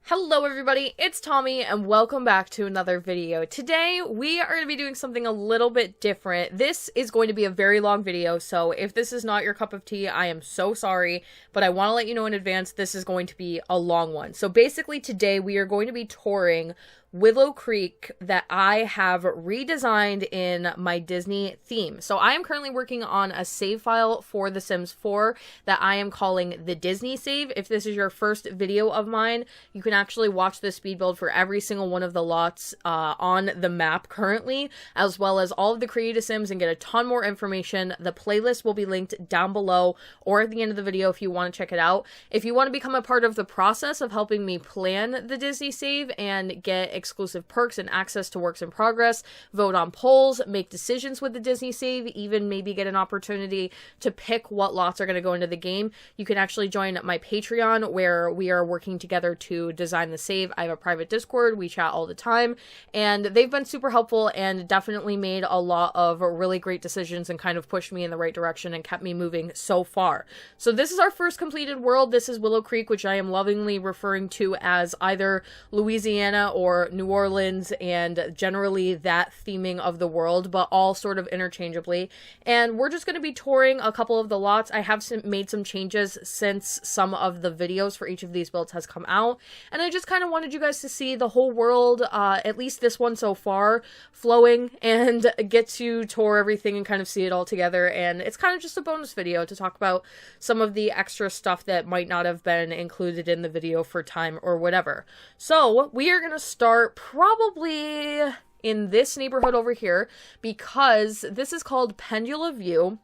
Hello everybody, it's Tommy and welcome back to another video. Today we are going to be doing something a little bit different. This is going to be a very long video, so if this is not your cup of tea, I am so sorry, but I want to let you know in advance this is going to be a long one. So basically today we are going to be touring Willow Creek that I have redesigned in my Disney theme. So I am currently working on a save file for The Sims 4 that I am calling the Disney save. If this is your first video of mine, you can actually watch the speed build for every single one of the lots on the map currently, as well as all of the creative Sims, and get a ton more information. The playlist will be linked down below or at the end of the video if you want to check it out. If you want to become a part of the process of helping me plan the Disney save and get exclusive perks and access to works in progress, vote on polls, make decisions with the Disney save, even maybe get an opportunity to pick what lots are going to go into the game, you can actually join my Patreon where we are working together to design the save. I have a private Discord, we chat all the time, and they've been super helpful and definitely made a lot of really great decisions and kind of pushed me in the right direction and kept me moving so far. So this is our first completed world. This is Willow Creek, which I am lovingly referring to as either Louisiana or New Orleans, and generally that theming of the world, but all sort of interchangeably. And we're just going to be touring a couple of the lots. I have made some changes since some of the videos for each of these builds has come out, and I just kind of wanted you guys to see the whole world, at least this one so far, flowing, and get to tour everything and kind of see it all together. And it's kind of just a bonus video to talk about some of the extra stuff that might not have been included in the video for time or whatever. So we are going to start probably in this neighborhood over here, because this is called Pendula View.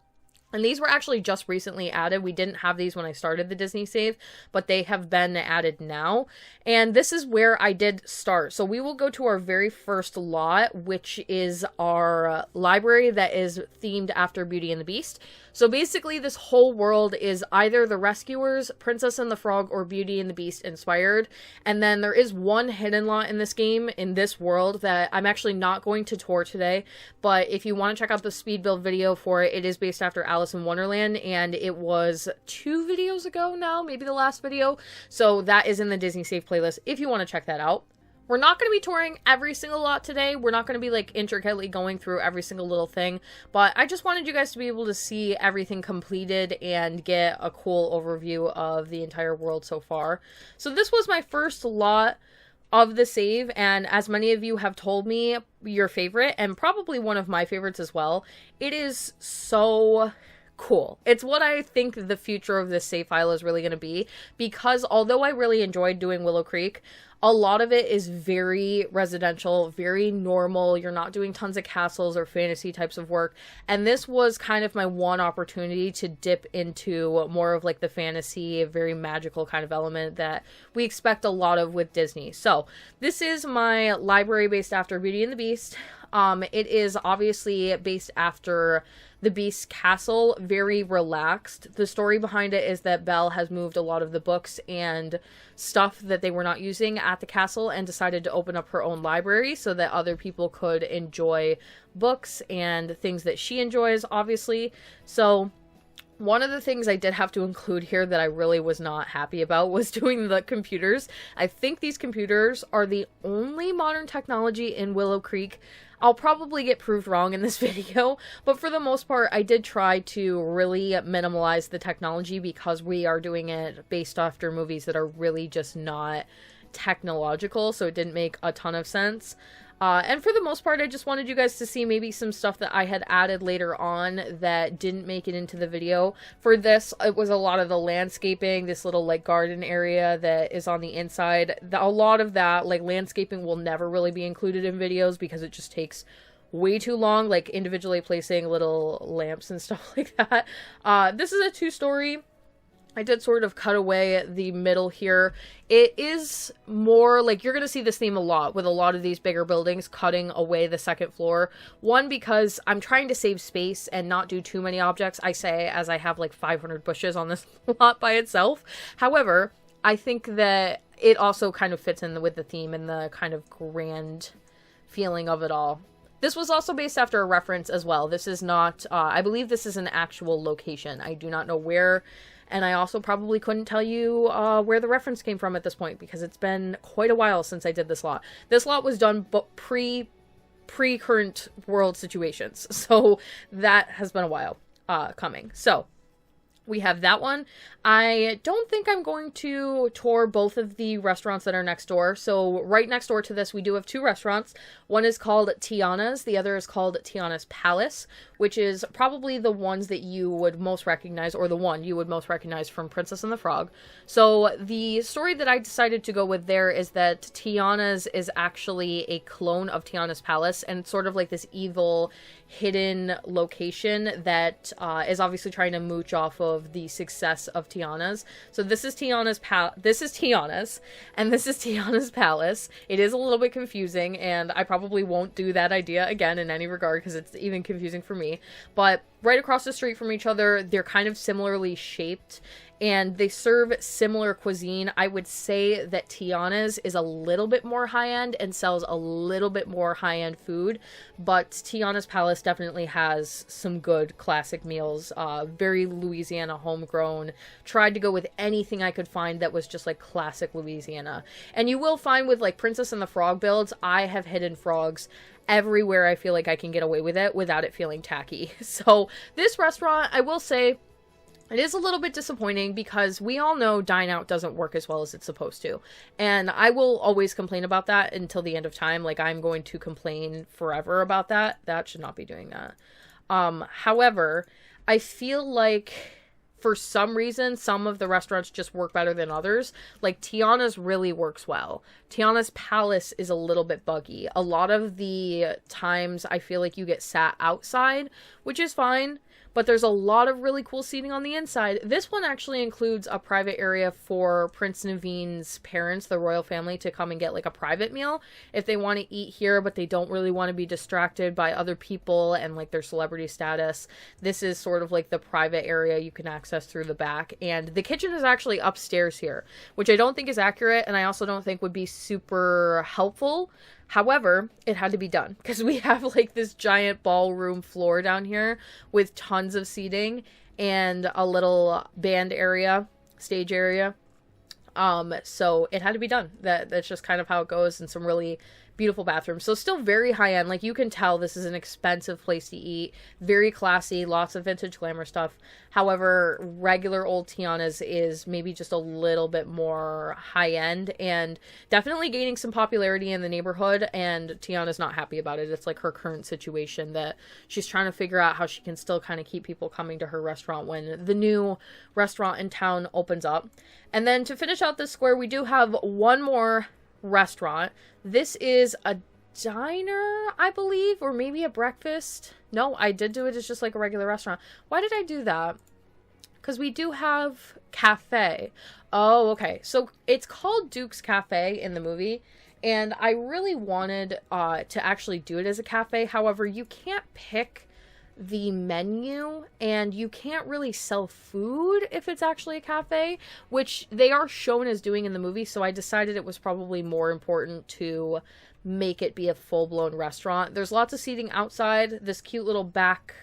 And these were actually just recently added. We didn't have these when I started the Disney save, but they have been added now. And this is where I did start. So we will go to our very first lot, which is our library that is themed after Beauty and the Beast. So basically this whole world is either The Rescuers, Princess and the Frog, or Beauty and the Beast inspired. And then there is one hidden lot in this game, in this world, that I'm actually not going to tour today. But if you want to check out the speed build video for it, it is based after Alice in Wonderland, and it was 2 videos ago now, maybe the last video. So that is in the Disney Save playlist if you want to check that out. We're not going to be touring every single lot today. We're not going to be like intricately going through every single little thing, but I just wanted you guys to be able to see everything completed and get a cool overview of the entire world so far. So this was my first lot of the save, and as many of you have told me, your favorite, and probably one of my favorites as well. It is so cool. It's what I think the future of this save file is really going to be, because although I really enjoyed doing Willow Creek, a lot of it is very residential, very normal. You're not doing tons of castles or fantasy types of work. And this was kind of my one opportunity to dip into more of like the fantasy, very magical kind of element that we expect a lot of with Disney. So this is my library based after Beauty and the Beast. It is obviously based after the Beast's castle, very relaxed. The story behind it is that Belle has moved a lot of the books and stuff that they were not using at the castle and decided to open up her own library so that other people could enjoy books and things that she enjoys, obviously. So one of the things I did have to include here that I really was not happy about was doing the computers. I think these computers are the only modern technology in Willow Creek. I'll probably get proved wrong in this video, but for the most part, I did try to really minimalize the technology because we are doing it based after movies that are really just not technological, so it didn't make a ton of sense. And for the most part, I just wanted you guys to see maybe some stuff that I had added later on that didn't make it into the video. For this, it was a lot of the landscaping, this little like garden area that is on the inside. A lot of that like landscaping will never really be included in videos because it just takes way too long, like individually placing little lamps and stuff like that. This is a 2-story. I did sort of cut away the middle here. It is more like you're going to see this theme a lot with a lot of these bigger buildings cutting away the second floor. One, because I'm trying to save space and not do too many objects. I say as I have like 500 bushes on this lot by itself. However, I think that it also kind of fits in with the theme and the kind of grand feeling of it all. This was also based after a reference as well. This is not, I believe this is an actual location. I do not know where And I also probably couldn't tell you where the reference came from at this point, because it's been quite a while since I did this lot. This lot was done pre-current world situations, so that has been a while coming. So we have that one. I don't think I'm going to tour both of the restaurants that are next door. So right next door to this, we do have two restaurants. One is called Tianas. The other is called Tianas Palace, which is probably the ones that you would most recognize, or the one you would most recognize from Princess and the Frog. So the story that I decided to go with there is that Tianas is actually a clone of Tianas Palace, and it's sort of like this evil hidden location that is obviously trying to mooch off of the success of Tianas. So this is Tianas, and this is Tianas Palace. It is a little bit confusing, and I probably won't do that idea again in any regard, because it's even confusing for me. But right across the street from each other, they're kind of similarly shaped, and they serve similar cuisine. I would say that Tianas is a little bit more high-end and sells a little bit more high-end food, but Tianas Palace definitely has some good classic meals, very Louisiana homegrown. Tried to go with anything I could find that was just like classic Louisiana. And you will find with like Princess and the Frog builds, I have hidden frogs everywhere I feel like I can get away with it without it feeling tacky. So this restaurant, I will say, it is a little bit disappointing, because we all know dine out doesn't work as well as it's supposed to. And I will always complain about that until the end of time. Like, I'm going to complain forever about that. That should not be doing that. However, I feel like for some reason, some of the restaurants just work better than others. Like, Tiana's really works well. Tiana's Palace is a little bit buggy. A lot of the times I feel like you get sat outside, which is fine, but there's a lot of really cool seating on the inside. This one actually includes a private area for Prince Naveen's parents, the royal family, to come and get like a private meal if they want to eat here, but they don't really want to be distracted by other people and like their celebrity status. This is sort of like the private area you can access through the back. And the kitchen is actually upstairs here, which I don't think is accurate, and I also don't think would be super helpful. However, it had to be done, because we have like this giant ballroom floor down here with tons of seating and a little band area, stage area. So it had to be done. That's just kind of how it goes, and some really beautiful bathrooms. So still very high end. Like, you can tell this is an expensive place to eat. Very classy, lots of vintage glamour stuff. However, regular old Tiana's is maybe just a little bit more high end, and definitely gaining some popularity in the neighborhood, and Tiana's not happy about it. It's like her current situation that she's trying to figure out how she can still kind of keep people coming to her restaurant when the new restaurant in town opens up. And then to finish out this square, we do have one more restaurant. This is a diner, I believe, or maybe a breakfast. No, I did do it as just like a regular restaurant. Why did I do that? Because we do have cafe. Oh, okay. So it's called Duke's Cafe in the movie, and I really wanted to actually do it as a cafe. However, you can't pick the menu, and you can't really sell food if it's actually a cafe, which they are shown as doing in the movie. So I decided it was probably more important to make it be a full-blown restaurant. There's lots of seating outside, this cute little back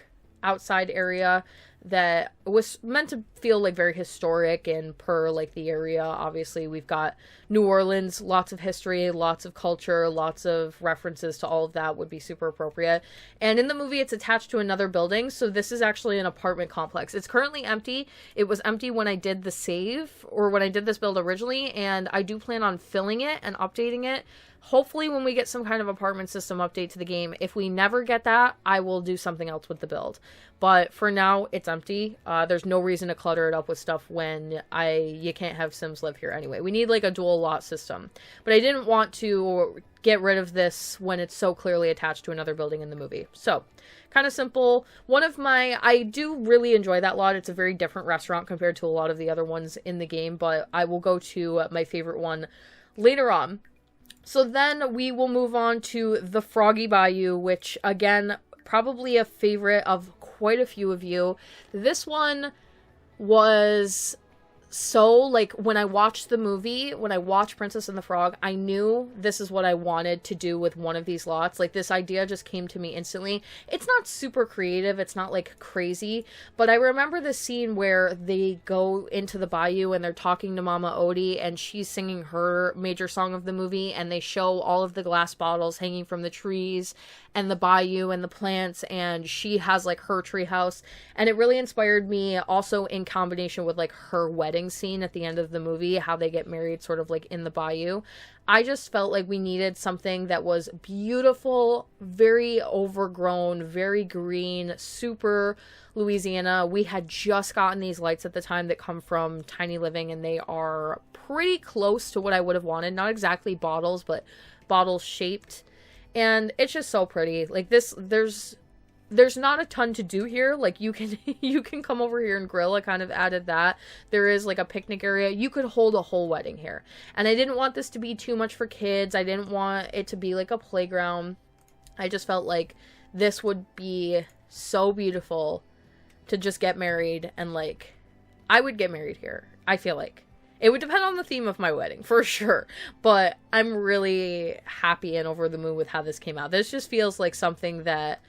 outside area that was meant to feel like very historic and per like the area. Obviously, we've got New Orleans, lots of history, lots of culture, lots of references to all of that would be super appropriate. And in the movie, it's attached to another building, so this is actually an apartment complex. It's currently empty. It was empty when I did the save, or when I did this build originally, and I do plan on filling it and updating it. Hopefully when we get some kind of apartment system update to the game. If we never get that, I will do something else with the build. But for now, it's empty. There's no reason to clutter it up with stuff when you can't have Sims live here anyway. We need like a dual lot system. But I didn't want to get rid of this when it's so clearly attached to another building in the movie. So, kind of simple. I do really enjoy that lot. It's a very different restaurant compared to a lot of the other ones in the game, but I will go to my favorite one later on. So then we will move on to the Froggy Bayou, which again, probably a favorite of quite a few of you. This one was so, like, when I watched the movie, when I watched Princess and the Frog, I knew this is what I wanted to do with one of these lots. Like, this idea just came to me instantly. It's not super creative, it's not, like, crazy, but I remember the scene where they go into the bayou and they're talking to Mama Odie, and she's singing her major song of the movie, and they show all of the glass bottles hanging from the trees, and the bayou, and the plants, and she has, like, her tree house, and it really inspired me, also in combination with, like, her wedding scene at the end of the movie, how they get married sort of like in the bayou. I just felt like we needed something that was beautiful, very overgrown, very green, super Louisiana. We had just gotten these lights at the time that come from Tiny Living, and they are pretty close to what I would have wanted. Not exactly bottles, but bottle shaped. And it's just so pretty. Like, this, there's not a ton to do here. Like, you can come over here and grill. I kind of added that. There is, like, a picnic area. You could hold a whole wedding here. And I didn't want this to be too much for kids. I didn't want it to be, like, a playground. I just felt like this would be so beautiful to just get married. And, like, I would get married here, I feel like. It would depend on the theme of my wedding, for sure. But I'm really happy and over the moon with how this came out. This just feels like something that,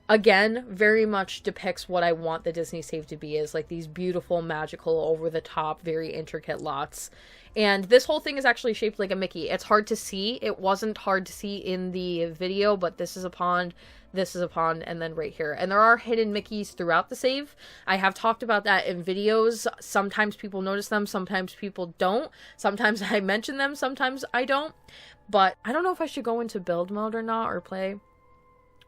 again, very much depicts what I want the Disney Save to be, is like these beautiful, magical, over-the-top, very intricate lots. And this whole thing is actually shaped like a Mickey. It's hard to see. It wasn't hard to see in the video, but this is a pond, and then right here. And there are hidden Mickeys throughout the save. I have talked about that in videos. Sometimes people notice them, sometimes people don't. Sometimes I mention them, sometimes I don't. But I don't know if I should go into build mode or not, or play.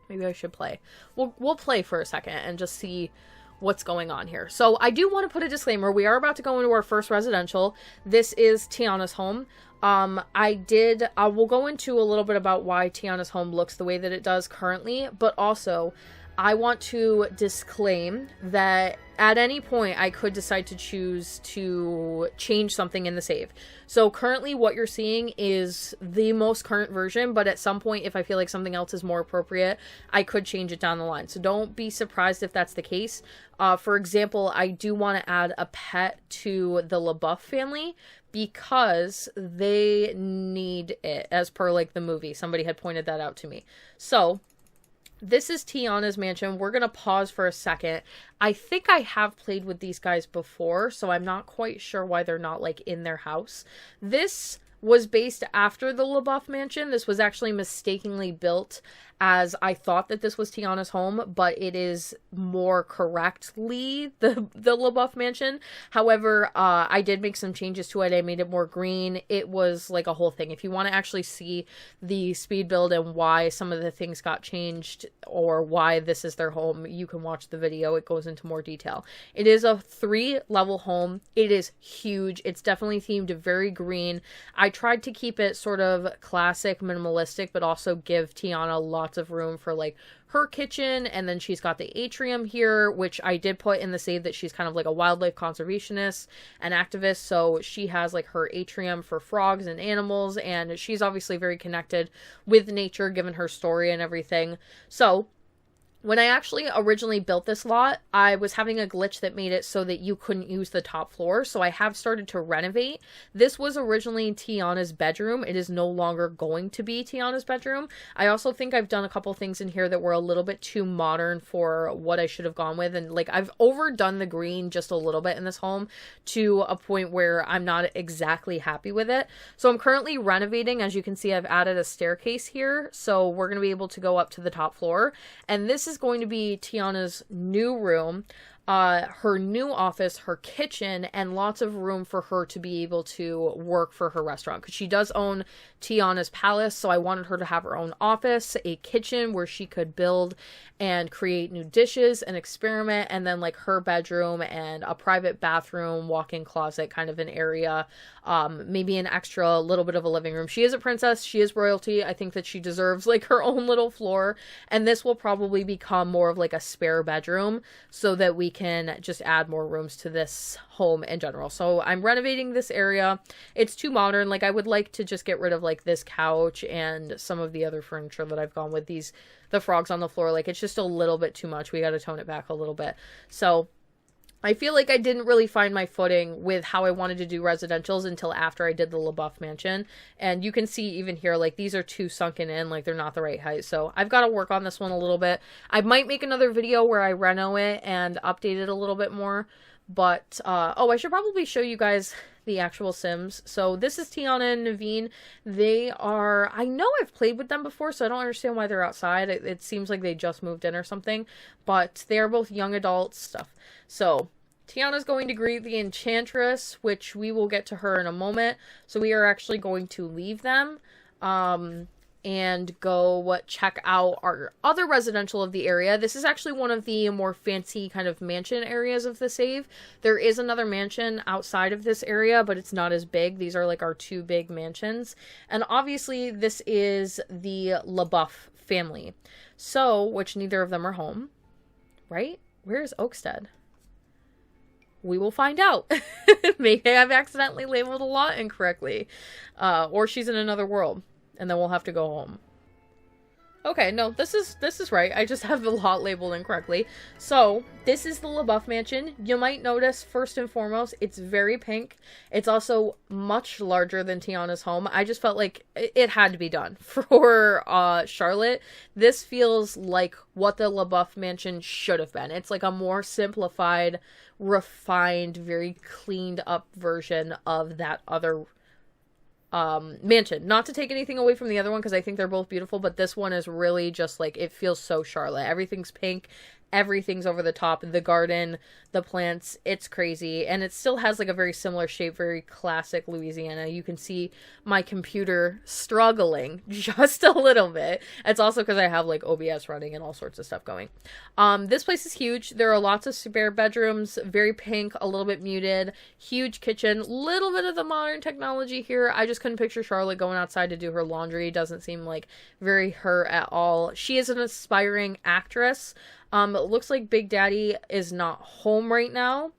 Maybe I should play. We'll play for a second and just see what's going on here. So I do want to put a disclaimer. We are about to go into our first residential. This is Tiana's home. We'll go into a little bit about why Tiana's home looks the way that it does currently, but also I want to disclaim that at any point I could decide to choose to change something in the save. So currently what you're seeing is the most current version, but at some point if I feel like something else is more appropriate, I could change it down the line. So don't be surprised if that's the case. For example, I do want to add a pet to the LaBeouf family because they need it, as per like the movie. Somebody had pointed that out to me. So this is Tianas Mansion. We're going to pause for a second. I think I have played with these guys before, so I'm not quite sure why they're not, like, in their house. This was based after the LaBeouf Mansion. This was actually mistakenly built as I thought that this was Tiana's home, but it is more correctly the LaBeouf Mansion. However, I did make some changes to it. I made it more green. It was like a whole thing. If you want to actually see the speed build and why some of the things got changed or why this is their home, you can watch the video. It goes into more detail. It is a 3-level home. It is huge. It's definitely themed very green. I tried to keep it sort of classic, minimalistic, but also give Tiana lots of room for like her kitchen, and then she's got the atrium here, which I did put in the save that she's kind of like a wildlife conservationist and activist, so she has like her atrium for frogs and animals, and she's obviously very connected with nature given her story and everything. So when I actually originally built this lot, I was having a glitch that made it so that you couldn't use the top floor, so I have started to renovate. This was originally Tiana's bedroom. It is no longer going to be Tiana's bedroom. I also think I've done a couple things in here that were a little bit too modern for what I should have gone with, and like I've overdone the green just a little bit in this home to a point where I'm not exactly happy with it. So I'm currently renovating. As you can see, I've added a staircase here, so we're going to be able to go up to the top floor, and this is going to be Tiana's new room, her new office, her kitchen, and lots of room for her to be able to work for her restaurant, because she does own Tianas Palace, so I wanted her to have her own office, a kitchen where she could build and create new dishes and experiment, and then like her bedroom and a private bathroom, walk-in closet kind of an area, maybe an extra little bit of a living room. She is a princess, she is royalty. I think that she deserves like her own little floor, and this will probably become more of like a spare bedroom so that we can just add more rooms to this home in general. So I'm renovating this area. It's too modern. Like I would like to just get rid of like this couch and some of the other furniture that I've gone with, the frogs on the floor. Like it's just a little bit too much. We got to tone it back a little bit. So I feel like I didn't really find my footing with how I wanted to do residentials until after I did the LaBeouf mansion. And you can see even here, like, these are too sunken in, like, they're not the right height. So I've got to work on this one a little bit. I might make another video where I reno it and update it a little bit more. But, oh, I should probably show you guys the actual Sims. So this is Tiana and Naveen. They are, I know I've played with them before, so I don't understand why they're outside. It seems like they just moved in or something, but they are both young adults stuff. So Tiana's going to greet the Enchantress, which we will get to her in a moment. So we are actually going to leave them, and go check out our other residential of the area. This is actually one of the more fancy kind of mansion areas of the save. There is another mansion outside of this area, but it's not as big. These are like our two big mansions. And obviously this is the LaBeouf family. So, which neither of them are home, right? Where is Oakstead? We will find out. Maybe I've accidentally labeled a lot incorrectly. Or she's in another world. And then we'll have to go home. Okay, no, this is right. I just have the lot labeled incorrectly. So, this is the LaBeouf mansion. You might notice, first and foremost, it's very pink. It's also much larger than Tiana's home. I just felt like it had to be done for Charlotte. This feels like what the LaBeouf mansion should have been. It's like a more simplified, refined, very cleaned up version of that other mansion. Not to take anything away from the other one, because I think they're both beautiful, but this one is really just like, it feels so Charlotte. Everything's pink, everything's over the top, the garden, the plants, it's crazy, and it still has like a very similar shape, very classic Louisiana. You can see my computer struggling just a little bit. It's also because I have like OBS running and all sorts of stuff going. This place is huge. There are lots of spare bedrooms, very pink, a little bit muted, huge kitchen, little bit of the modern technology here. I just couldn't picture Charlotte going outside to do her laundry. Doesn't seem like very her at all. She is an aspiring actress. It looks like Big Daddy is not home right now.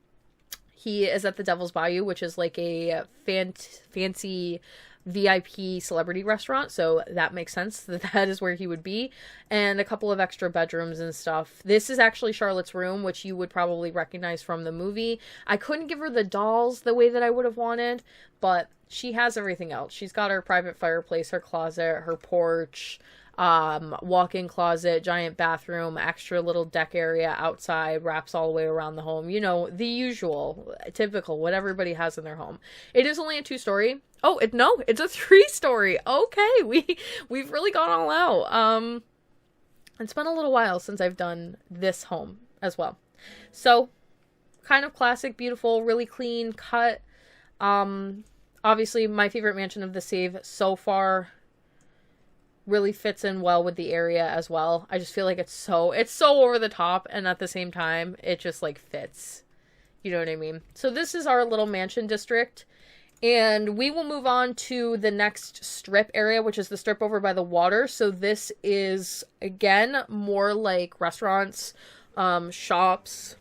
He is at the Devil's Bayou, which is like a fancy VIP celebrity restaurant, so that makes sense that is where he would be, and a couple of extra bedrooms and stuff. This is actually Charlotte's room, which you would probably recognize from the movie. I couldn't give her the dolls the way that I would have wanted, but she has everything else. She's got her private fireplace, her closet, her porch, walk-in closet, giant bathroom, extra little deck area outside, wraps all the way around the home. You know, the usual, typical, what everybody has in their home. It is only a 2-story. Oh, no, it's a 3-story. Okay, we've really gone all out. It's been a little while since I've done this home as well. So, kind of classic, beautiful, really clean, cut. Obviously, my favorite mansion of the save so far. Really fits in well with the area as well. I just feel like it's so over the top, and at the same time, it just like fits. You know what I mean? So this is our little mansion district, and we will move on to the next strip area, which is the strip over by the water. So this is, again, more like restaurants, shops.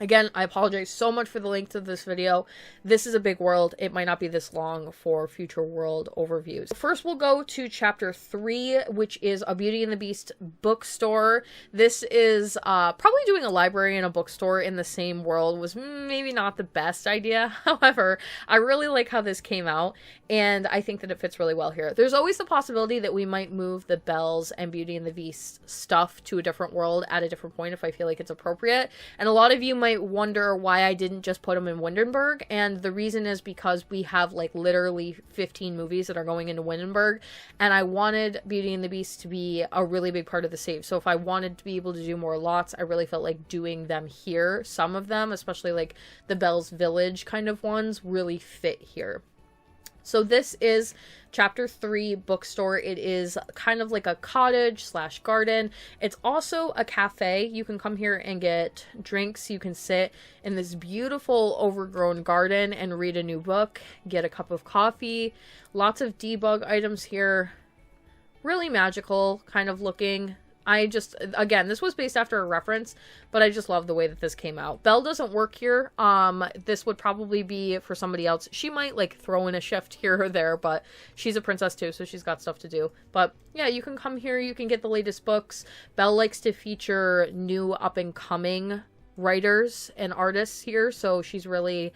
Again, I apologize so much for the length of this video. This is a big world. It might not be this long for future world overviews. First, we'll go to chapter 3, which is a Beauty and the Beast bookstore. This is probably doing a library and a bookstore in the same world was maybe not the best idea. However, I really like how this came out, and I think that it fits really well here. There's always the possibility that we might move the Bells and Beauty and the Beast stuff to a different world at a different point if I feel like it's appropriate. And a lot of you might wonder why I didn't just put them in Windenburg, and the reason is because we have like literally 15 movies that are going into Windenburg, and I wanted Beauty and the Beast to be a really big part of the save. So if I wanted to be able to do more lots, I really felt like doing them here. Some of them, especially like the Bells Village kind of ones, really fit here. So this is chapter 3 bookstore. It is kind of like a cottage slash garden. It's also a cafe. You can come here and get drinks. You can sit in this beautiful overgrown garden and read a new book, get a cup of coffee. Lots of debug items here. Really magical kind of looking. I just, again, this was based after a reference, but I just love the way that this came out. Belle doesn't work here. This would probably be for somebody else. She might like throw in a shift here or there, but she's a princess too, so she's got stuff to do. But yeah, you can come here, you can get the latest books. Belle likes to feature new up and coming writers and artists here, so she's really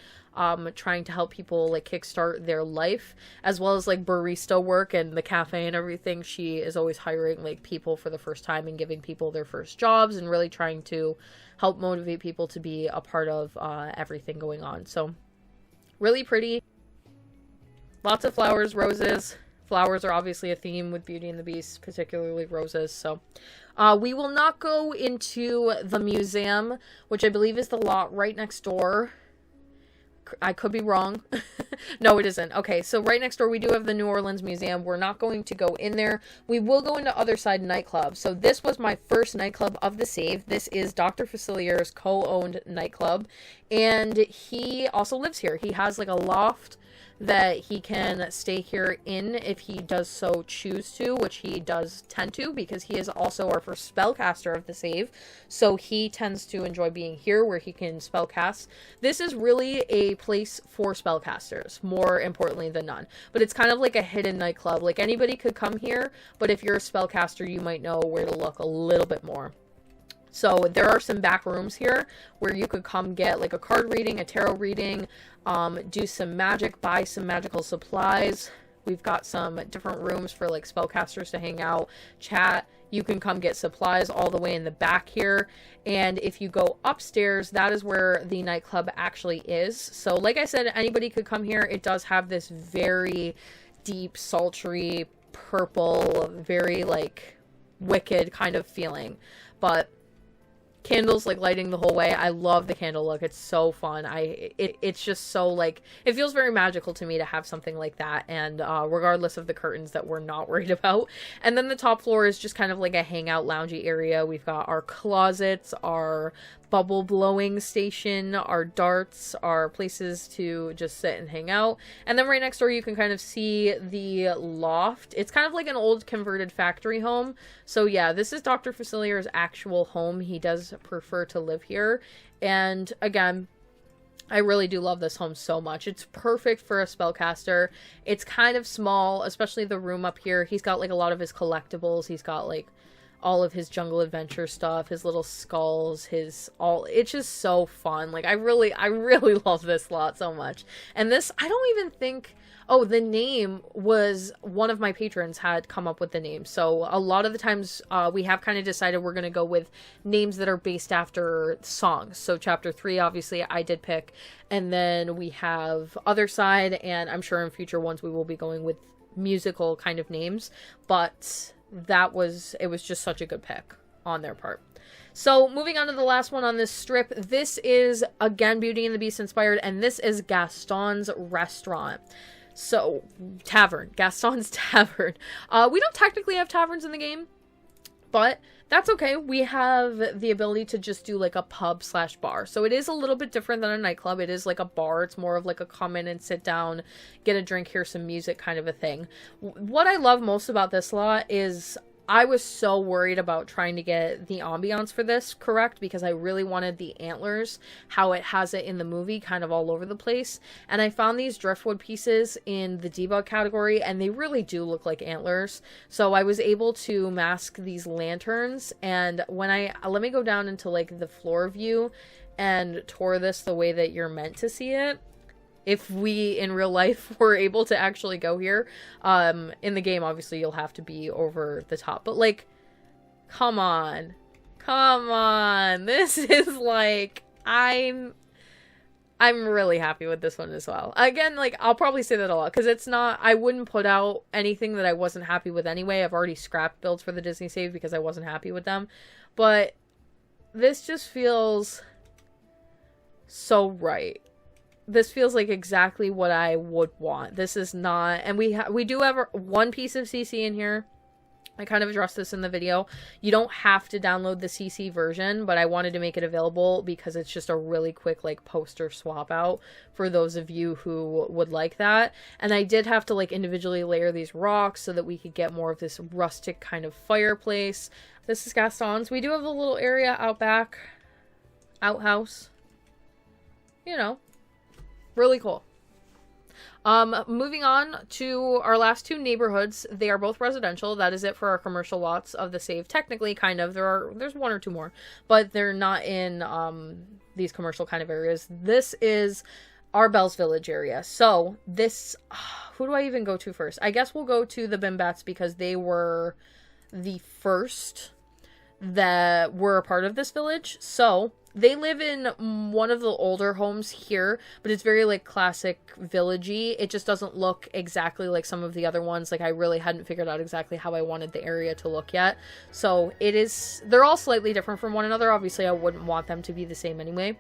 trying to help people like kickstart their life, as well as like barista work and the cafe and everything. She is always hiring like people for the first time and giving people their first jobs and really trying to help motivate people to be a part of everything going on. So really pretty. Lots of flowers, roses. Flowers are obviously a theme with Beauty and the Beast, particularly roses. So we will not go into the museum, which I believe is the lot right next door. I could be wrong. No, it isn't. Okay, so right next door we do have the New Orleans Museum. We're not going to go in there. We will go into Other Side Nightclub. So this was my first nightclub of the save. This is Dr. Facilier's co-owned nightclub, and he also lives here. He has like a loft that he can stay here in if he does so choose to, which he does tend to, because he is also our first spellcaster of the save, so he tends to enjoy being here where he can spellcast. This is really a place for spellcasters, more importantly than none, but it's kind of like a hidden nightclub. Like anybody could come here, but if you're a spellcaster, you might know where to look a little bit more. So there are some back rooms here where you could come get like a card reading, a tarot reading, do some magic, buy some magical supplies. We've got some different rooms for like spellcasters to hang out, chat. You can come get supplies all the way in the back here. And if you go upstairs, that is where the nightclub actually is. So like I said, anybody could come here. It does have this very deep, sultry, purple, very like wicked kind of feeling. But candles like lighting the whole way. I love the candle look. It's so fun. It's just so like, it feels very magical to me to have something like that, and regardless of the curtains that we're not worried about. And then the top floor is just kind of like a hangout loungy area. We've got our closets, our bubble blowing station, our darts, our places to just sit and hang out. And then right next door you can kind of see the loft. It's kind of like an old converted factory home. So yeah, this is Dr. Facilier's actual home. He does prefer to live here. And again, I really do love this home so much. It's perfect for a spellcaster. It's kind of small, especially the room up here. He's got like a lot of his collectibles. He's got like all of his jungle adventure stuff, his little skulls, it's just so fun. Like I really love this lot so much. And this, I don't even think, oh, the name was one of my patrons had come up with the name. So a lot of the times we have kind of decided we're going to go with names that are based after songs. So chapter 3, obviously I did pick, and then we have Other Side, and I'm sure in future ones we will be going with musical kind of names, but it was just such a good pick on their part. So moving on to the last one on this strip, this is again Beauty and the Beast inspired, and this is Gastons Restaurant. So tavern, Gastons Tavern. We don't technically have taverns in the game, but that's okay. We have the ability to just do like a pub / bar. So it is a little bit different than a nightclub. It is like a bar. It's more of like a come in and sit down, get a drink, hear some music kind of a thing. What I love most about this lot is I was so worried about trying to get the ambiance for this correct, because I really wanted the antlers, how it has it in the movie, kind of all over the place. And I found these driftwood pieces in the debug category, and they really do look like antlers. So I was able to mask these lanterns, and when let me go down into like the floor view and tour this the way that you're meant to see it. If we in real life were able to actually go here, in the game, obviously you'll have to be over the top, but like, come on, this is like, I'm really happy with this one as well. Again, like, I'll probably say that a lot, because it's not, I wouldn't put out anything that I wasn't happy with anyway. I've already scrapped builds for the Disney save because I wasn't happy with them, but this just feels so right. This feels like exactly what I would want. This is not, and we do have one piece of CC in here. I kind of addressed this in the video. You don't have to download the CC version, but I wanted to make it available because it's just a really quick like poster swap out for those of you who would like that. And I did have to like individually layer these rocks so that we could get more of this rustic kind of fireplace. This is Gaston's. We do have a little area out back, outhouse, you know. Really cool. Moving on to our last two neighborhoods. They are both residential. That is it for our commercial lots of the save. Technically, kind of. There's one or two more, but they're not in these commercial kind of areas. This is our Bell's Village area. So this, who do I even go to first? I guess we'll go to the Bimbats because they were the first that were a part of this village. So they live in one of the older homes here, but it's very like classic villagey. It just doesn't look exactly like some of the other ones. Like I really hadn't figured out exactly how I wanted the area to look yet. So they're all slightly different from one another. Obviously I wouldn't want them to be the same anyway.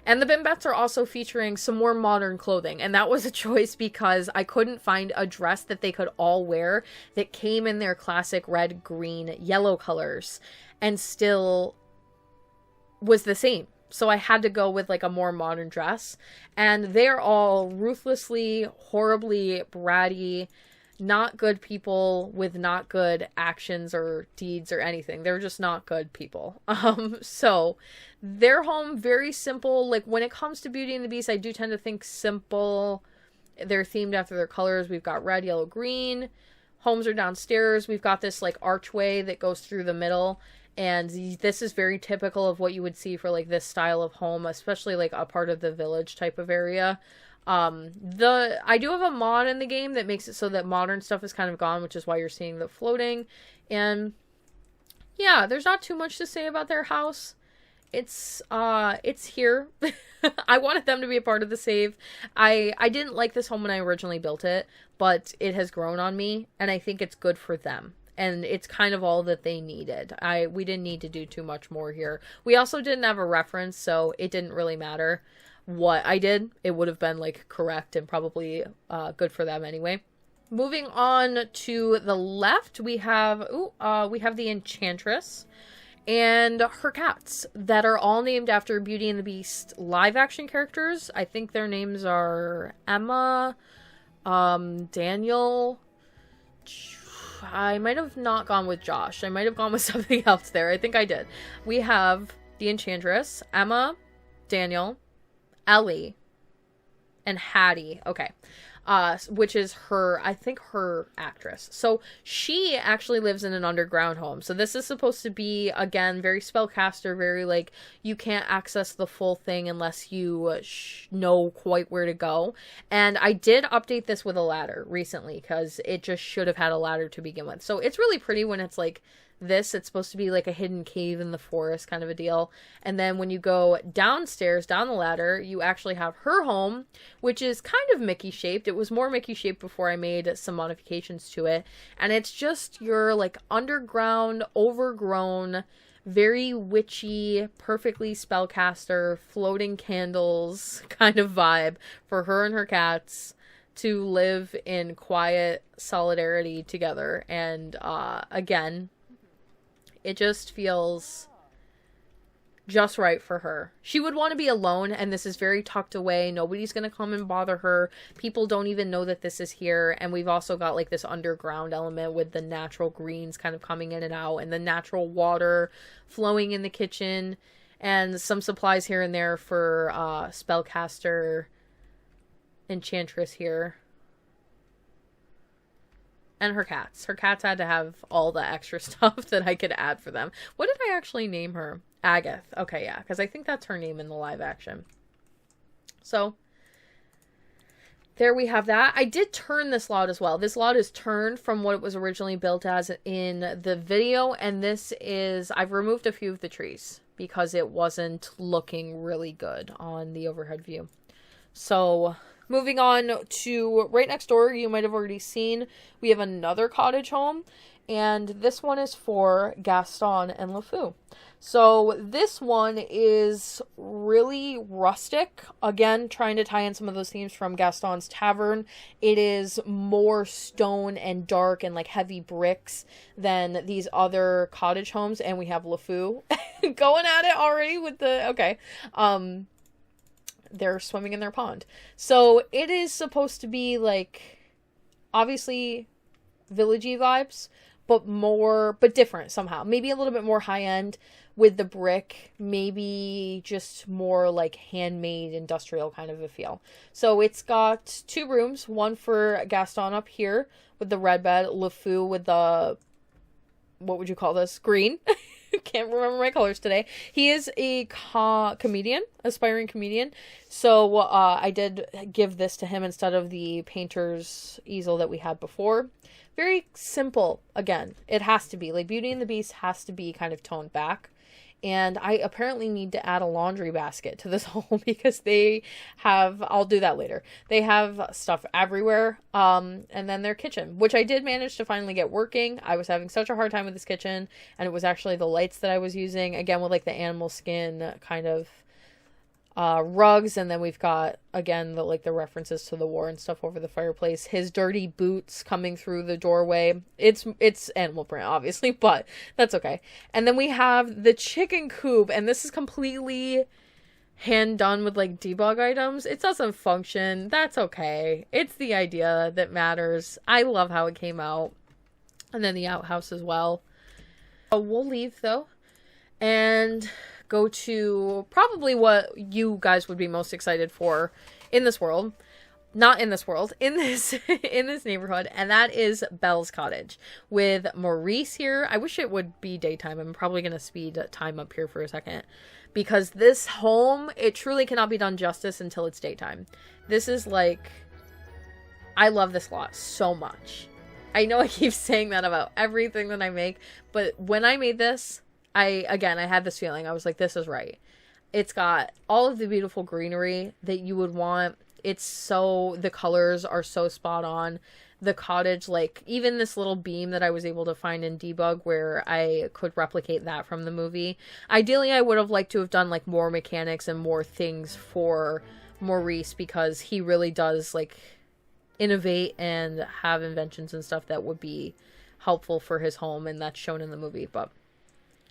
And the Bimbats are also featuring some more modern clothing. And that was a choice because I couldn't find a dress that they could all wear that came in their classic red, green, yellow colors and still was the same. So I had to go with like a more modern dress. And they're all ruthlessly, horribly bratty, not good people with not good actions or deeds or anything. They're just not good people. So their home, very simple. Like when it comes to Beauty and the Beast, I do tend to think simple. They're themed after their colors. We've got red, yellow, green. Homes are downstairs. We've got this like archway that goes through the middle. And this is very typical of what you would see for like this style of home, especially like a part of the village type of area. I do have a mod in the game that makes it so that modern stuff is kind of gone, which is why you're seeing the floating. And yeah, there's not too much to say about their house. It's here. I wanted them to be a part of the save. I didn't like this home when I originally built it, but it has grown on me and I think it's good for them. And it's kind of all that they needed. We didn't need to do too much more here. We also didn't have a reference, so it didn't really matter what I did. It would have been like correct and probably good for them anyway. Moving on to the left, we have the Enchantress and her cats that are all named after Beauty and the Beast live action characters. I think their names are Emma, Daniel. I might have not gone with Josh. I might have gone with something else there. I think I did. We have the Enchantress, Emma, Daniel, Ellie, and Hattie. Okay. Which is I think her actress. So she actually lives in an underground home. So this is supposed to be, again, very spellcaster, very like, you can't access the full thing unless you know quite where to go. And I did update this with a ladder recently because it just should have had a ladder to begin with. So it's really pretty when it's like this. It's supposed to be like a hidden cave in the forest kind of a deal. And then when you go downstairs, down the ladder, you actually have her home, which is kind of Mickey shaped. It was more Mickey shaped before I made some modifications to it. And it's just your like underground, overgrown, very witchy, perfectly spellcaster, floating candles kind of vibe for her and her cats to live in quiet solidarity together. And again, it just feels just right for her. She would want to be alone, and this is very tucked away. Nobody's going to come and bother her. People don't even know that this is here. And we've also got like this underground element with the natural greens kind of coming in and out, and the natural water flowing in the kitchen, and some supplies here and there for spellcaster Enchantress here. And her cats. Her cats had to have all the extra stuff that I could add for them. What did I actually name her? Agath. Okay, yeah, because I think that's her name in the live action. So, there we have that. I did turn this lot as well. This lot is turned from what it was originally built as in the video. And this is, I've removed a few of the trees because it wasn't looking really good on the overhead view. So, moving on to right next door, you might have already seen, we have another cottage home, and this one is for Gaston and LeFou. So this one is really rustic, again, trying to tie in some of those themes from Gaston's Tavern. It is more stone and dark and like heavy bricks than these other cottage homes, and we have LeFou going at it already with the, okay, they're swimming in their pond. So it is supposed to be like, obviously, villagey vibes, but different somehow. Maybe a little bit more high-end with the brick, maybe just more like handmade industrial kind of a feel. So it's got 2 rooms, one for Gaston up here with the red bed, LeFou with the, what would you call this? Green. Can't remember my colors today. He is a comedian, aspiring comedian. So I did give this to him instead of the painter's easel that we had before. Very simple. Again, it has to be. Like, Beauty and the Beast has to be kind of toned back. And I apparently need to add a laundry basket to this home because they have, I'll do that later. They have stuff everywhere. And then their kitchen, which I did manage to finally get working. I was having such a hard time with this kitchen, and it was actually the lights that I was using, again, with like the animal skin kind of rugs. And then we've got, again, the references to the war and stuff over the fireplace. His dirty boots coming through the doorway. It's animal print, obviously, but that's okay. And then we have the chicken coop, and this is completely hand done with like debug items. It doesn't function. That's okay. It's the idea that matters. I love how it came out. And then the outhouse as well. We'll leave though, and go to probably what you guys would be most excited for in this world. Not in this world, in this in this neighborhood, and that is Belle's Cottage with Maurice here. I wish it would be daytime. I'm probably going to speed time up here for a second because this home, it truly cannot be done justice until it's daytime. This is like, I love this lot so much. I know I keep saying that about everything that I make, but when I made this, I had this feeling. I was like, this is right. It's got all of the beautiful greenery that you would want. The colors are so spot on. The cottage, like, even this little beam that I was able to find in debug where I could replicate that from the movie. Ideally, I would have liked to have done, like, more mechanics and more things for Maurice because he really does, like, innovate and have inventions and stuff that would be helpful for his home, and that's shown in the movie, but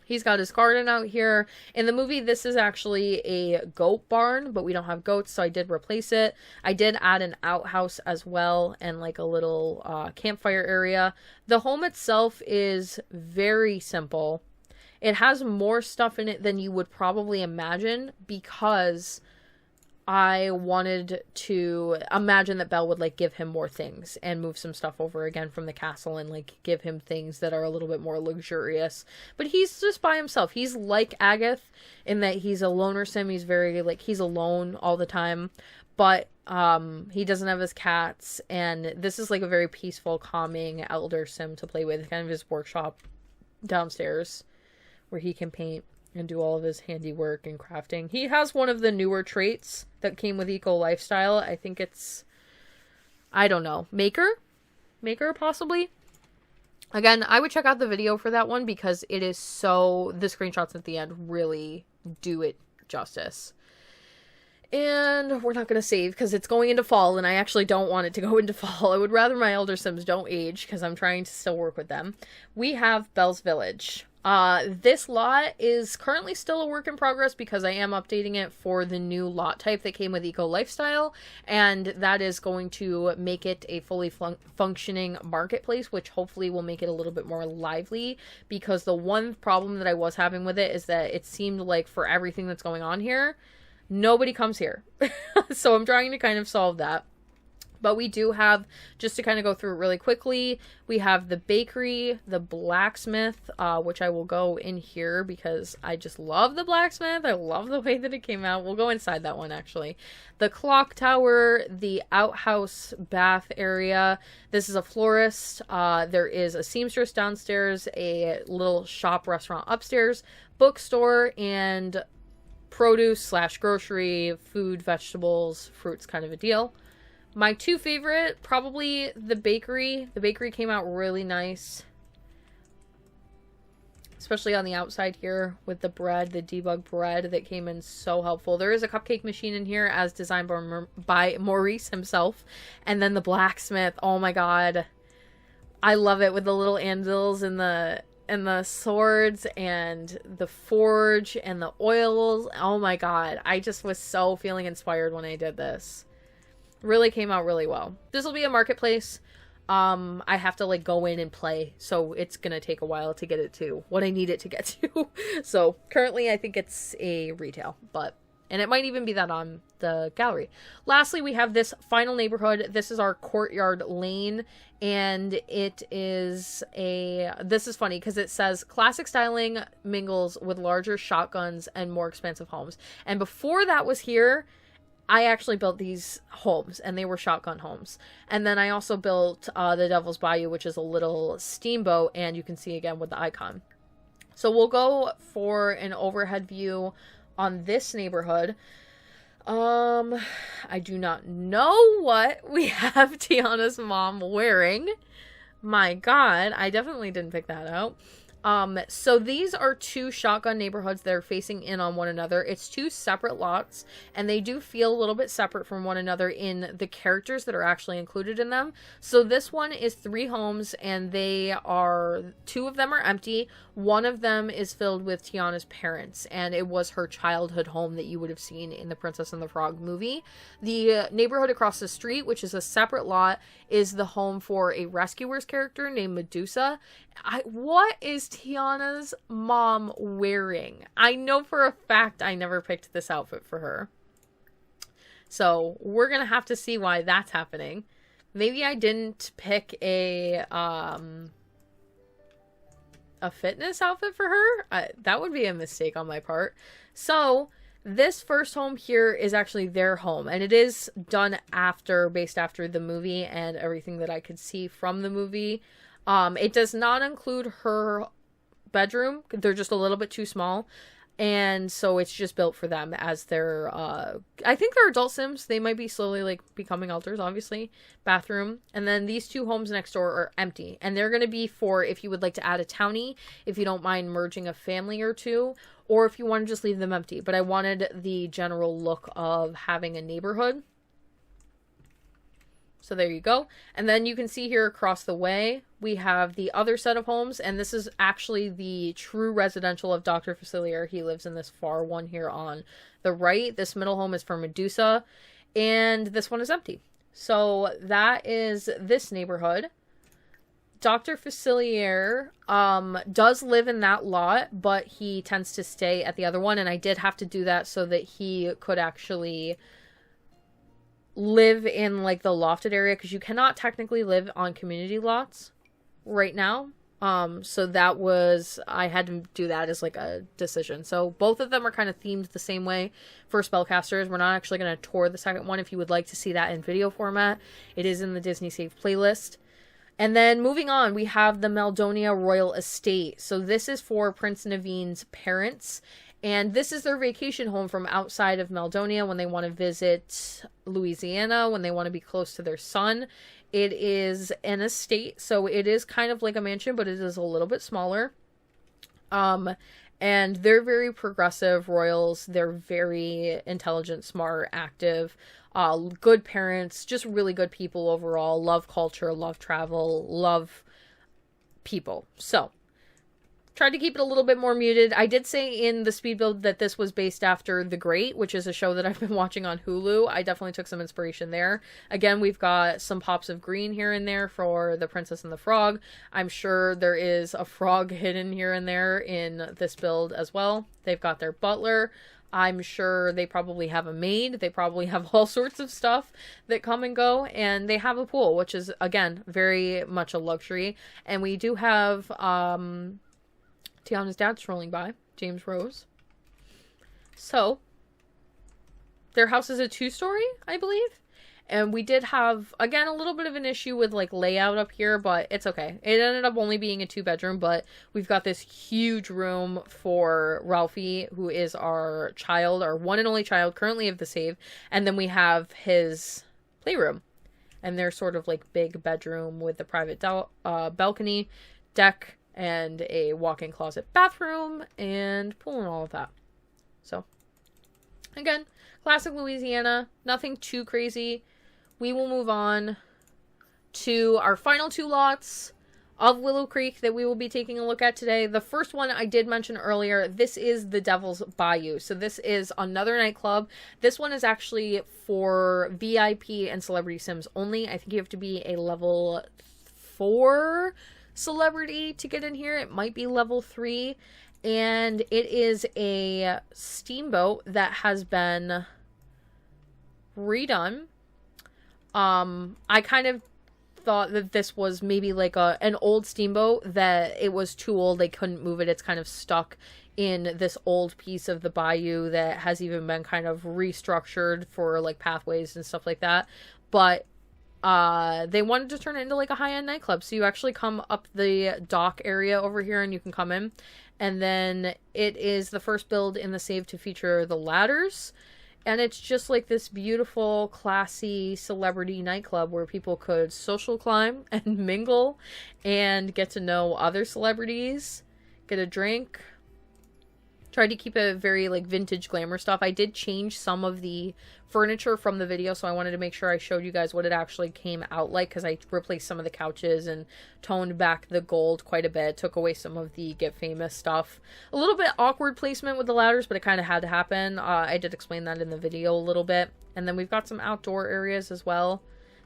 he's got his garden out here. In the movie, this is actually a goat barn, but we don't have goats, so I did replace it. I did add an outhouse as well and like a little campfire area. The home itself is very simple. It has more stuff in it than you would probably imagine because I wanted to imagine that Belle would like give him more things and move some stuff over again from the castle and like give him things that are a little bit more luxurious. But he's just by himself. He's like Agatha in that he's a loner sim. He's very like, he's alone all the time, but he doesn't have his cats, and this is like a very peaceful, calming elder sim to play with, kind of his workshop downstairs where he can paint and do all of his handiwork and crafting. He has one of the newer traits that came with Eco Lifestyle. I think it's, I don't know, Maker, possibly. Again, I would check out the video for that one because it is so, the screenshots at the end really do it justice. And we're not going to save because it's going into fall, and I actually don't want it to go into fall. I would rather my elder sims don't age because I'm trying to still work with them. We have Belle's Village. This lot is currently still a work in progress because I am updating it for the new lot type that came with Eco Lifestyle, and that is going to make it a fully functioning marketplace, which hopefully will make it a little bit more lively, because the one problem that I was having with it is that it seemed like for everything that's going on here, nobody comes here. So I'm trying to kind of solve that. But we do have, just to kind of go through it really quickly, we have the bakery, the blacksmith, which I will go in here because I just love the blacksmith. I love the way that it came out. We'll go inside that one, actually. The clock tower, the outhouse bath area. This is a florist. There is a seamstress downstairs, a little shop restaurant upstairs, bookstore, and produce / grocery, food, vegetables, fruits kind of a deal. My two favorite, probably the bakery. The bakery came out really nice. Especially on the outside here with the bread, the debug bread that came in so helpful. There is a cupcake machine in here as designed by Maurice himself. And then the blacksmith, oh my god. I love it with the little anvils and the swords and the forge and the oils. Oh my god. I just was so feeling inspired when I did this. Really came out really well. This will be a marketplace. I have to like go in and play, so it's gonna take a while to get it to what I need it to get to. So currently I think it's a retail, and it might even be that on the gallery. Lastly, we have this final neighborhood. This is our Courtyard Lane, and this is funny because it says classic styling mingles with larger shotguns and more expansive homes. And before that was here, I actually built these homes, and they were shotgun homes. And then I also built the Devil's Bayou, which is a little steamboat, and you can see again with the icon. So we'll go for an overhead view on this neighborhood. I do not know what we have Tiana's mom wearing. My God, I definitely didn't pick that out. So these are two shotgun neighborhoods that are facing in on one another. It's two separate lots, and they do feel a little bit separate from one another in the characters that are actually included in them. So this one is 3 homes, and 2 of them are empty. One of them is filled with Tiana's parents, and it was her childhood home that you would have seen in the Princess and the Frog movie. The neighborhood across the street, which is a separate lot, is the home for a Rescuers character named Medusa. What is Tiana's mom wearing? I know for a fact I never picked this outfit for her. So we're going to have to see why that's happening. Maybe I didn't pick a fitness outfit for her. That would be a mistake on my part. So this first home here is actually their home, and it is done based after the movie and everything that I could see from the movie. It does not include her bedroom. They're just a little bit too small. And so it's just built for them as their, I think they're adult Sims. They might be slowly like becoming elders, obviously. Bathroom. And then these 2 homes next door are empty. And they're going to be for if you would like to add a townie, if you don't mind merging a family or 2, or if you want to just leave them empty. But I wanted the general look of having a neighborhood. So there you go. And then you can see here across the way, we have the other set of homes. And this is actually the true residential of Dr. Facilier. He lives in this far one here on the right. This middle home is for Medusa. And this one is empty. So that is this neighborhood. Dr. Facilier does live in that lot, but he tends to stay at the other one. And I did have to do that so that he could actually live in like the lofted area, because you cannot technically live on community lots right now. So that was, I had to do that as like a decision. So both of them are kind of themed the same way for Spellcasters. We're not actually going to tour the second one. If you would like to see that in video format, it is in the Disney Save playlist. And then moving on, we have the Maldonia Royal Estate. So this is for Prince Naveen's parents. And this is their vacation home from outside of Maldonia when they want to visit Louisiana, when they want to be close to their son. It is an estate, so it is kind of like a mansion, but it is a little bit smaller. And they're very progressive royals. They're very intelligent, smart, active, good parents, just really good people overall. Love culture, love travel, love people. So tried to keep it a little bit more muted. I did say in the speed build that this was based after The Great, which is a show that I've been watching on Hulu. I definitely took some inspiration there. Again, we've got some pops of green here and there for the Princess and the Frog. I'm sure there is a frog hidden here and there in this build as well. They've got their butler. I'm sure they probably have a maid. They probably have all sorts of stuff that come and go. And they have a pool, which is, again, very much a luxury. And we do have Tiana's dad strolling by, James Rose. So, their house is a 2-story, I believe. And we did have, again, a little bit of an issue with, like, layout up here, but it's okay. It ended up only being a 2-bedroom, but we've got this huge room for Ralphie, who is our child, our one and only child, currently of the save. And then we have his playroom. And their sort of, like, big bedroom with the private balcony, deck, and a walk-in closet bathroom, and pool and all of that. So, again, classic Louisiana, nothing too crazy. We will move on to our final 2 lots of Willow Creek that we will be taking a look at today. The first one I did mention earlier, this is the Devil's Bayou. So this is another nightclub. This one is actually for VIP and Celebrity Sims only. I think you have to be a level 4 celebrity to get in here. It might be level 3. And it is a steamboat that has been redone. I kind of thought that this was maybe like an old steamboat, that it was too old, they couldn't move it. It's kind of stuck in this old piece of the bayou that has even been kind of restructured for like pathways and stuff like that. But they wanted to turn it into like a high-end nightclub. So you actually come up the dock area over here and you can come in. And then it is the first build in the save to feature the ladders. And it's just like this beautiful, classy celebrity nightclub where people could social climb and mingle and get to know other celebrities, get a drink. Tried to keep it very like vintage glamour stuff. I did change some of the furniture from the video, so I wanted to make sure I showed you guys what it actually came out like, because I replaced some of the couches and toned back the gold quite a bit, took away some of the Get Famous stuff. A little bit awkward placement with the ladders, but it kind of had to happen. I did explain that in the video a little bit. And then we've got some outdoor areas as well.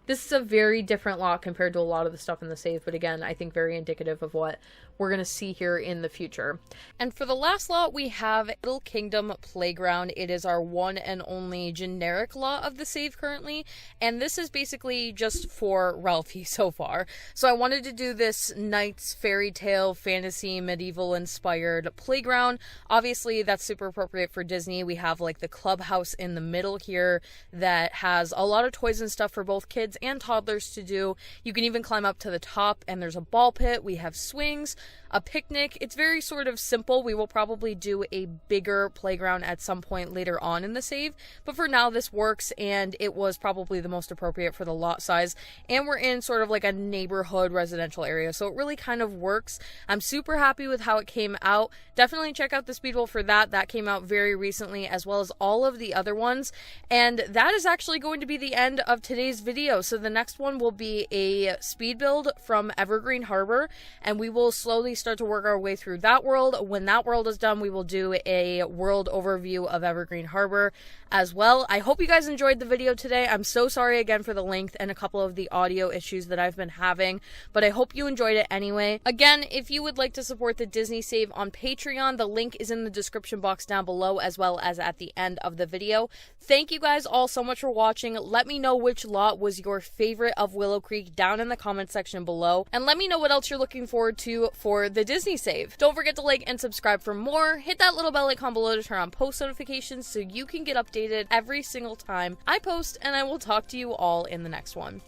This is a very different lot compared to a lot of the stuff in the save, but again, I think very indicative of what we're going to see here in the future. And for the last lot, we have Little Kingdom Playground. It is our one and only generic lot of the save currently, and this is basically just for Ralphie so far. So I wanted to do this Knight's fairy tale, fantasy, medieval inspired playground. Obviously, that's super appropriate for Disney. We have like the clubhouse in the middle here that has a lot of toys and stuff for both kids and toddlers to do. You can even climb up to the top, and there's a ball pit. We have swings, a picnic. It's very sort of simple. We will probably do a bigger playground at some point later on in the save, but for now this works, and it was probably the most appropriate for the lot size, and we're in sort of like a neighborhood residential area, so it really kind of works. I'm super happy with how it came out. Definitely check out the Speedboat for that. That came out very recently, as well as all of the other ones, and that is actually going to be the end of today's video. So the next one will be a speed build from Evergreen Harbor, and we will slowly start to work our way through that world. When that world is done, we will do a world overview of Evergreen Harbor as well. I hope you guys enjoyed the video today. I'm so sorry again for the length and a couple of the audio issues that I've been having, but I hope you enjoyed it anyway. Again, if you would like to support the Disney Save on Patreon, the link is in the description box down below, as well as at the end of the video. Thank you guys all so much for watching. Let me know which lot was your favorite of Willow Creek down in the comment section below, and let me know what else you're looking forward to for the Disney Save. Don't forget to like and subscribe for more. Hit that little bell icon below to turn on post notifications so you can get updated every single time I post, and I will talk to you all in the next one.